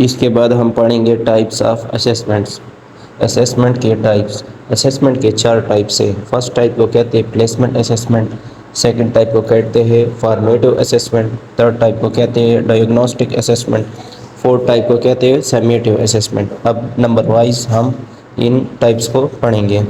اس کے بعد ہم پڑھیں گے ٹائپس آف اسیسمنٹس. اسیسمنٹ کے ٹائپس. اسیسمنٹ کے 4 ٹائپس ہیں. فرسٹ ٹائپ کو کہتے ہیں پلیسمنٹ اسیسمنٹ. سیکنڈ ٹائپ کو کہتے ہیں فارمیٹو اسیسمنٹ. تھرڈ ٹائپ کو کہتے ہیں ڈائگنوسٹک اسیسمنٹ. فورتھ ٹائپ کو کہتے ہیں سمیٹیو اسیسمنٹ. اب نمبر وائز ہم ان ٹائپس کو پڑھیں گے.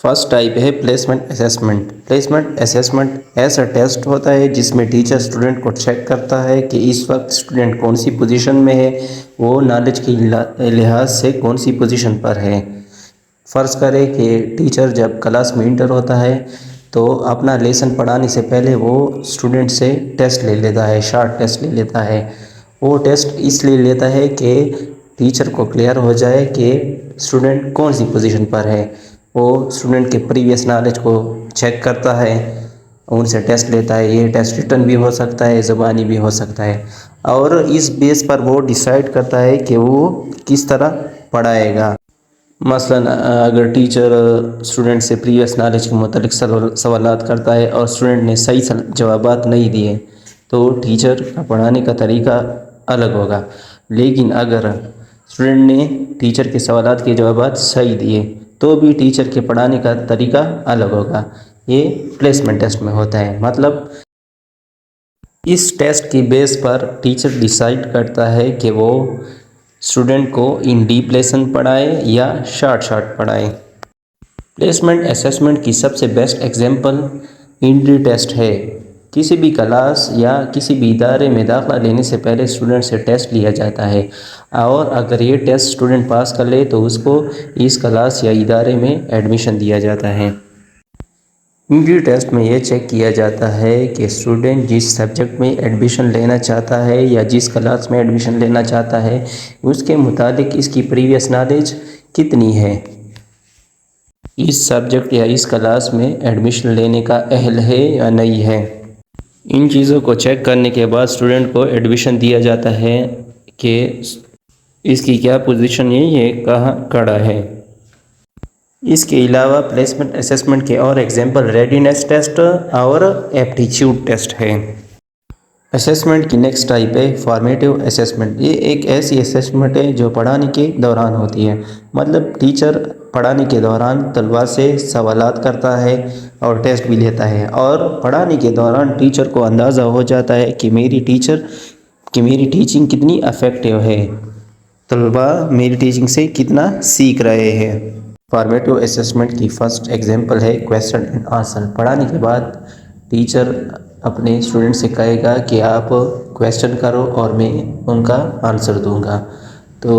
فرسٹ ٹائپ ہے پلیسمنٹ اسیسمنٹ. پلیسمنٹ اسیسمنٹ ایسا ٹیسٹ ہوتا ہے جس میں ٹیچر اسٹوڈنٹ کو چیک کرتا ہے کہ اس وقت اسٹوڈنٹ کون سی پوزیشن میں ہے، وہ نالج کے لحاظ سے کون سی پوزیشن پر ہے. فرض کرے کہ ٹیچر جب کلاس میں انٹر ہوتا ہے تو اپنا لیسن پڑھانے سے پہلے وہ اسٹوڈنٹ سے ٹیسٹ لے لیتا ہے، شارٹ ٹیسٹ لے لیتا ہے. وہ ٹیسٹ اس لیے لیتا ہے کہ ٹیچر کو کلیئر ہو جائے کہ اسٹوڈنٹ کون سی پوزیشن پر ہے. وہ اسٹوڈنٹ کے پریویس نالج کو چیک کرتا ہے، ان سے ٹیسٹ لیتا ہے. یہ ٹیسٹ ریٹن بھی ہو سکتا ہے، زبانی بھی ہو سکتا ہے، اور اس بیس پر وہ ڈیسائیڈ کرتا ہے کہ وہ کس طرح پڑھائے گا. مثلا اگر ٹیچر اسٹوڈنٹ سے پریویس نالج کے متعلق سوالات کرتا ہے اور اسٹوڈنٹ نے صحیح جوابات نہیں دیے تو ٹیچر کا پڑھانے کا طریقہ الگ ہوگا. لیکن اگر اسٹوڈنٹ نے ٹیچر کے سوالات کے جوابات صحیح دیے تو بھی ٹیچر کے پڑھانے کا طریقہ الگ ہوگا. یہ پلیسمنٹ ٹیسٹ میں ہوتا ہے. مطلب اس ٹیسٹ کی بیس پر ٹیچر ڈیسائیڈ کرتا ہے کہ وہ اسٹوڈنٹ کو ان ڈیپ لیسن پڑھائے یا شارٹ پڑھائے. پلیسمنٹ اسیسمنٹ کی سب سے بیسٹ ایگزامپل انٹری ٹیسٹ ہے. کسی بھی کلاس یا کسی بھی ادارے میں داخلہ لینے سے پہلے اسٹوڈنٹ سے ٹیسٹ لیا جاتا ہے، اور اگر یہ ٹیسٹ اسٹوڈنٹ پاس کر لے تو اس کو اس کلاس یا ادارے میں ایڈمیشن دیا جاتا ہے. انٹری ٹیسٹ میں یہ چیک کیا جاتا ہے کہ اسٹوڈنٹ جس سبجیکٹ میں ایڈمیشن لینا چاہتا ہے یا جس کلاس میں ایڈمیشن لینا چاہتا ہے اس کے متعلق اس کی پریویس نالج کتنی ہے، اس سبجیکٹ یا اس کلاس میں ایڈمیشن لینے کا اہل ہے یا نہیں ہے. ان چیزوں کو چیک کرنے کے بعد اسٹوڈنٹ کو ایڈمیشن دیا جاتا ہے کہ اس کی کیا پوزیشن ہے، یہ کہاں کھڑا ہے. اس کے علاوہ پلیسمنٹ اسیسمنٹ کے اور ایگزامپل ریڈینس ٹیسٹ اور ایپٹیچیوڈ ٹیسٹ ہے. اسیسمنٹ کی نیکسٹ ٹائپ ہے فارمیٹیو اسیسمنٹ. یہ ایک ایسی اسیسمنٹ ہے جو پڑھانے کے دوران ہوتی ہے. مطلب ٹیچر پڑھانے کے دوران طلباء سے سوالات کرتا ہے اور ٹیسٹ بھی لیتا ہے، اور پڑھانے کے دوران ٹیچر کو اندازہ ہو جاتا ہے کہ میری ٹیچنگ کتنی افیکٹو ہے، طلباء میری ٹیچنگ سے کتنا سیکھ رہے ہیں. فارمیٹیو اسیسمنٹ کی فرسٹ ایگزامپل ہے کویسچن اینڈ آنسر. پڑھانے کے بعد ٹیچر اپنے اسٹوڈنٹ سے کہے گا کہ آپ کویسچن کرو اور میں ان کا آنسر دوں گا. تو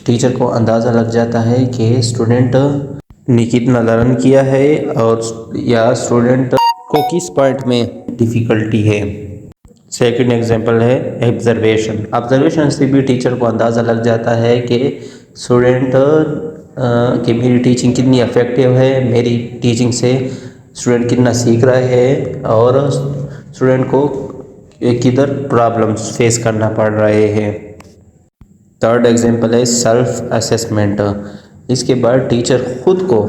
ٹیچر کو اندازہ لگ جاتا ہے کہ اسٹوڈنٹ نے کتنا لرن کیا ہے اور یا اسٹوڈنٹ کو کس پوائنٹ میں ڈیفیکلٹی ہے. سیکنڈ ایگزامپل ہے آبزرویشن. آبزرویشن سے بھی ٹیچر کو اندازہ لگ جاتا ہے کہ اسٹوڈنٹ کہ میری ٹیچنگ کتنی افیکٹو ہے، میری ٹیچنگ سے اسٹوڈنٹ کتنا سیکھ رہے ہیں اور اسٹوڈنٹ کو کدھر پرابلمس فیس کرنا پڑ رہے ہیں. تھرڈ ایگزامپل ہے سیلف اسیسمنٹ. اس کے بعد ٹیچر خود کو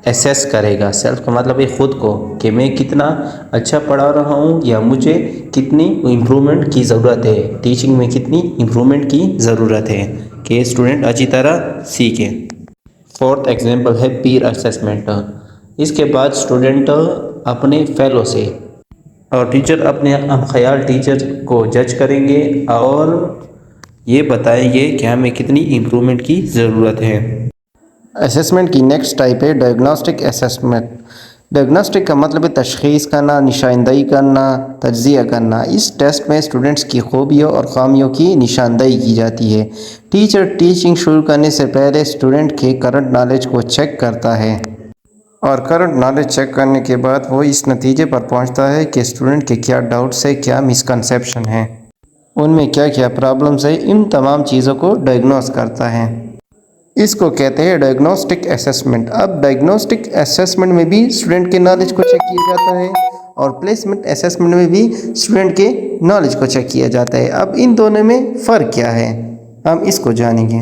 اسیس کرے گا. سیلف کا مطلب ہے خود کو، کہ میں کتنا اچھا پڑھا رہا ہوں یا مجھے کتنی امپرومنٹ کی ضرورت ہے، ٹیچنگ میں کتنی امپرومنٹ کی ضرورت ہے کہ اسٹوڈنٹ اچھی طرح سیکھیں. فورتھ ایگزامپل ہے پیر اسیسمنٹ. اس کے بعد اسٹوڈنٹ اپنے فیلو سے اور ٹیچر اپنے خیال ٹیچر کو جج کریں گے اور یہ بتائیں گے کہ ہمیں کتنی امپرومنٹ کی ضرورت ہے. اسیسمنٹ کی نیکسٹ ٹائپ ہے ڈائگنوسٹک اسیسمنٹ. ڈائگنوسٹک کا مطلب ہے تشخیص کرنا، نشاندہی کرنا، تجزیہ کرنا. اس ٹیسٹ میں اسٹوڈنٹس کی خوبیوں اور خامیوں کی نشاندہی کی جاتی ہے. ٹیچر ٹیچنگ شروع کرنے سے پہلے اسٹوڈنٹ کے کرنٹ نالج کو چیک کرتا ہے، اور کرنٹ نالج چیک کرنے کے بعد وہ اس نتیجے پر پہنچتا ہے کہ اسٹوڈنٹ کے کیا ڈاؤٹس ہیں، کیا مسکنسیپشن ہیں، ان میں کیا پرابلمس ہیں. ان تمام چیزوں کو ڈائگنوز کرتا ہے. اس کو کہتے ہیں ڈائگنوسٹک اسیسمنٹ۔ اب ڈائگنوسٹک اسیسمنٹ میں بھی اسٹوڈنٹ کے نالج کو چیک کیا جاتا ہے اور پلیسمنٹ اسیسمنٹ میں بھی اسٹوڈنٹ کے نالج کو چیک کیا جاتا ہے۔ اب ان دونوں میں فرق کیا ہے، ہم اس کو جانیں گے۔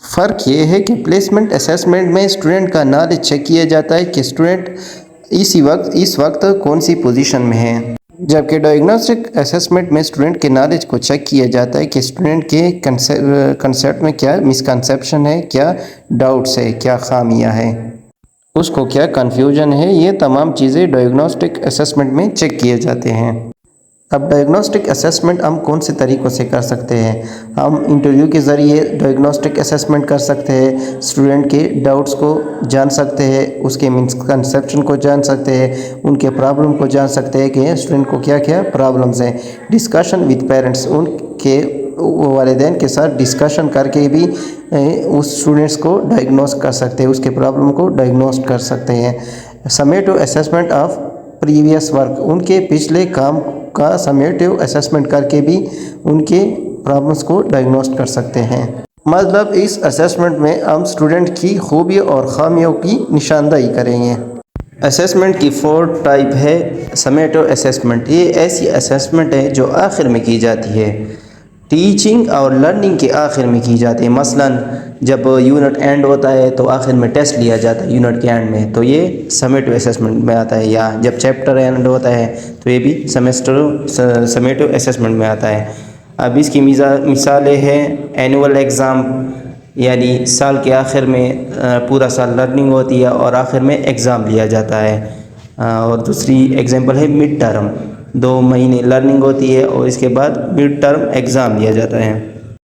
فرق یہ ہے کہ پلیسمنٹ اسیسمنٹ میں اسٹوڈنٹ کا نالج چیک کیا جاتا ہے کہ اسٹوڈنٹ اس وقت کون سی پوزیشن میں ہے، جبکہ ڈائگنوسٹک اسیسمنٹ میں اسٹوڈنٹ کے نالج کو چیک کیا جاتا ہے کہ اسٹوڈنٹ کے کنسیپٹ میں کیا مسکنسیپشن ہے، کیا ڈاؤٹس ہے، کیا خامیاں ہیں، اس کو کیا کنفیوژن ہے۔ یہ تمام چیزیں ڈائگنوسٹک اسیسمنٹ میں چیک کیے جاتے ہیں۔ اب ڈائگنوسٹک اسیسمنٹ ہم کون سے طریقوں سے کر سکتے ہیں؟ ہم انٹرویو کے ذریعے ڈائگنوسٹک اسیسمنٹ کر سکتے ہیں، اسٹوڈنٹ کے ڈاؤٹس کو جان سکتے ہیں، اس کے مسکنسیپشن کو جان سکتے ہیں، ان کے پرابلم کو جان سکتے ہیں کہ اسٹوڈنٹ کو کیا کیا پرابلمز ہیں۔ ڈسکشن وتھ پیرنٹس، ان کے والدین کے ساتھ ڈسکشن کر کے بھی اس اسٹوڈنٹس کو ڈائگنوز کر سکتے ہیں، اس کے پرابلم کو ڈائگنوز کر سکتے ہیں۔ سمیٹو اسیسمنٹ آف پریویس ورک، ان کے پچھلے کام کا سمیٹو اسیسمنٹ کر کے بھی ان کے پرابلمس کو ڈائگنوز کر سکتے ہیں۔ مطلب اس اسیسمنٹ میں ہم اسٹوڈنٹ کی خوبیوں اور خامیوں کی نشاندہی کریں گے۔ اسیسمنٹ کی 4 ٹائپ ہے۔ سمیٹو اسیسمنٹ، یہ ایسی اسیسمنٹ ہے جو آخر میں کی جاتی ہے، ٹیچنگ اور لرننگ کے آخر میں کی جاتی ہے۔ مثلاً جب یونٹ اینڈ ہوتا ہے تو آخر میں ٹیسٹ لیا جاتا ہے یونٹ کے اینڈ میں، تو یہ سمیٹو اسیسمنٹ میں آتا ہے، یا جب چیپٹر اینڈ ہوتا ہے تو یہ بھی سمیٹو اسیسمنٹ میں آتا ہے۔ اب اس کی مثالیں ہیں اینول ایگزام، یعنی سال کے آخر میں پورا سال لرننگ ہوتی ہے اور آخر میں ایگزام لیا جاتا ہے۔ اور دوسری ایگزامپل ہے مڈ ٹرم، 2 مہینے لرننگ ہوتی ہے اور اس کے بعد مڈ ٹرم ایگزام لیا جاتا ہے۔